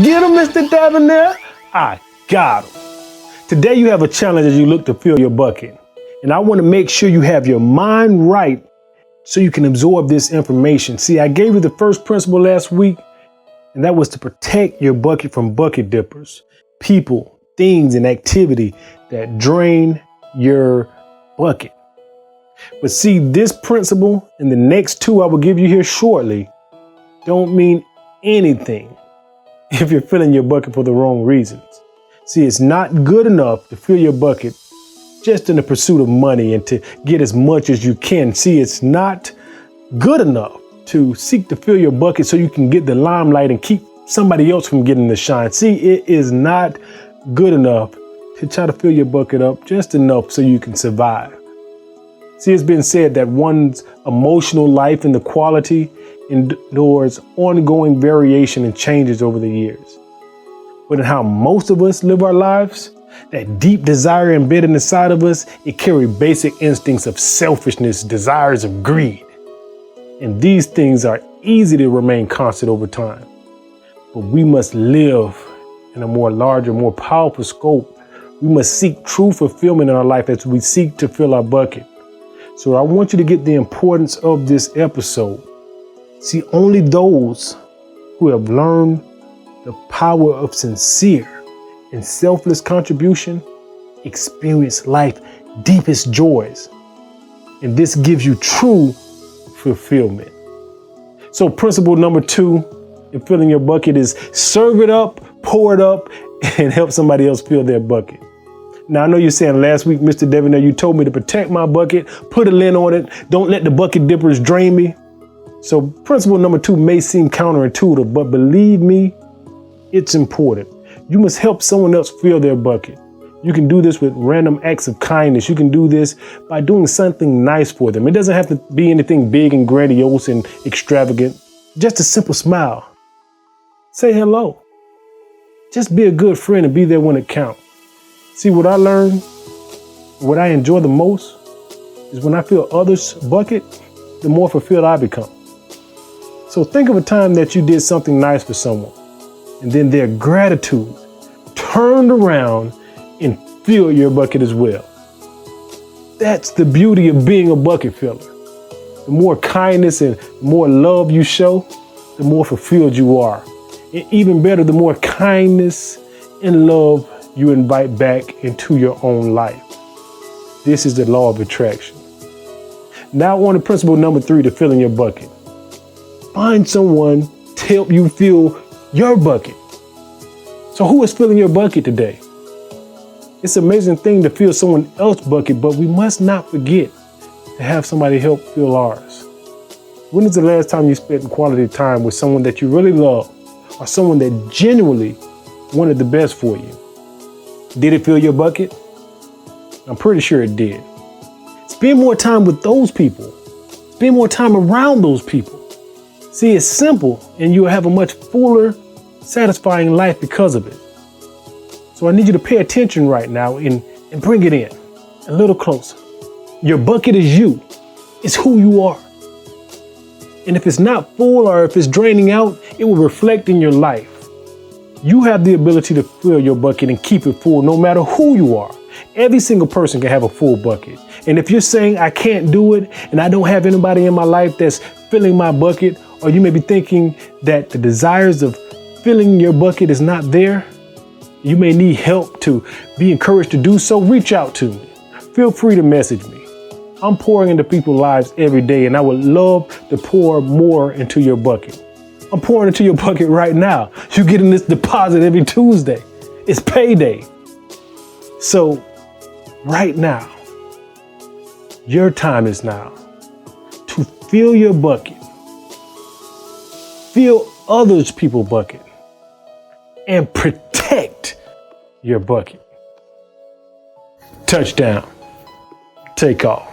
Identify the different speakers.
Speaker 1: Get him, Mr. Devinaire. I got him. Today you have a challenge as you look to fill your bucket. And I want to make sure you have your mind right so you can absorb this information. See, I gave you the first principle last week, and that was to protect your bucket from bucket dippers, people, things, and activity that drain your bucket. But see, this principle and the next two I will give you here shortly don't mean anything if you're filling your bucket for the wrong reasons. See, it's not good enough to fill your bucket just in the pursuit of money and to get as much as you can. See, it's not good enough to seek to fill your bucket so you can get the limelight and keep somebody else from getting the shine. See, it is not good enough to try to fill your bucket up just enough so you can survive. See, it's been said that one's emotional life and the quality endures ongoing variation and changes over the years. But in how most of us live our lives, that deep desire embedded inside of us, it carries basic instincts of selfishness, desires of greed. And these things are easy to remain constant over time. But we must live in a more larger, more powerful scope. We must seek true fulfillment in our life as we seek to fill our bucket. So I want you to get the importance of this episode. See, only those who have learned the power of sincere and selfless contribution experience life's deepest joys. And this gives you true fulfillment. So principle number 2 in filling your bucket is serve it up, pour it up, and help somebody else fill their bucket. Now, I know you're saying last week, Mr. Devin, you told me to protect my bucket, put a lid on it, don't let the bucket dippers drain me. So principle number 2 may seem counterintuitive, but believe me, it's important. You must help someone else fill their bucket. You can do this with random acts of kindness. You can do this by doing something nice for them. It doesn't have to be anything big and grandiose and extravagant. Just a simple smile. Say hello. Just be a good friend and be there when it counts. See, what I learned, what I enjoy the most is when I fill others' bucket, the more fulfilled I become. So think of a time that you did something nice for someone, and then their gratitude turned around and filled your bucket as well. That's the beauty of being a bucket filler. The more kindness and more love you show, the more fulfilled you are. And even better, the more kindness and love you invite back into your own life. This is the law of attraction. Now on to principle number 3 to filling your bucket. Find someone to help you fill your bucket. So who is filling your bucket today? It's an amazing thing to fill someone else's bucket, but we must not forget to have somebody help fill ours. When is the last time you spent quality time with someone that you really love or someone that genuinely wanted the best for you? Did it fill your bucket? I'm pretty sure it did. Spend more time with those people. Spend more time around those people. See, it's simple, and you'll have a much fuller, satisfying life because of it. So I need you to pay attention right now and bring it in a little closer. Your bucket is you. It's who you are. And if it's not full or if it's draining out, it will reflect in your life. You have the ability to fill your bucket and keep it full no matter who you are. Every single person can have a full bucket. And if you're saying I can't do it and I don't have anybody in my life that's filling my bucket, or you may be thinking that the desires of filling your bucket is not there, you may need help to be encouraged to do so, reach out to me. Feel free to message me. I'm pouring into people's lives every day, and I would love to pour more into your bucket. I'm pouring into your bucket right now. You're getting this deposit every Tuesday. It's payday. So right now, your time is now to fill your bucket, fill others people's bucket, and protect your bucket. Touchdown. Take off.